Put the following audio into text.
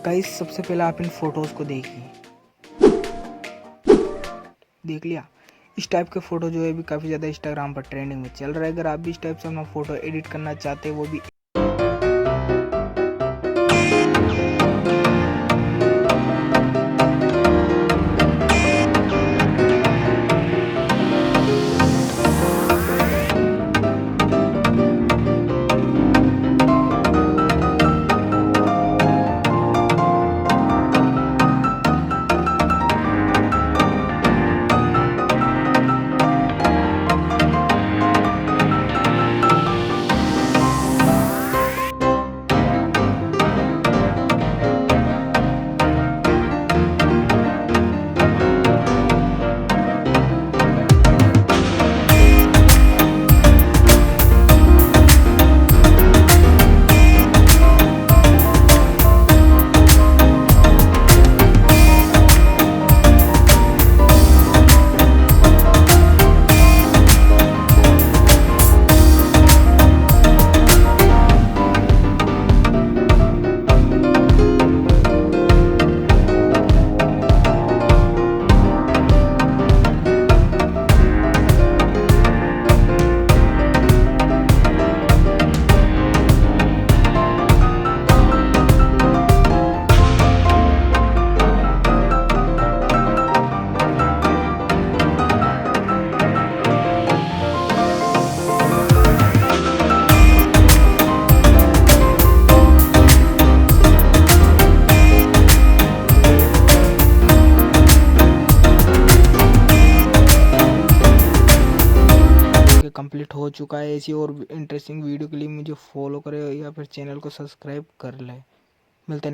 Guys सबसे पहले आप इन फोटोज़ को देखिए, देख लिया। इस टाइप के फ़ोटो जो है अभी काफ़ी ज़्यादा इंस्टाग्राम पर ट्रेंडिंग में चल रहा है। अगर आप भी इस टाइप से अपना फ़ोटो एडिट करना चाहते हैं, वो भी कंप्लीट हो चुका है। ऐसी और इंटरेस्टिंग वीडियो के लिए मुझे फॉलो करें या फिर चैनल को सब्सक्राइब कर लें। मिलते हैं।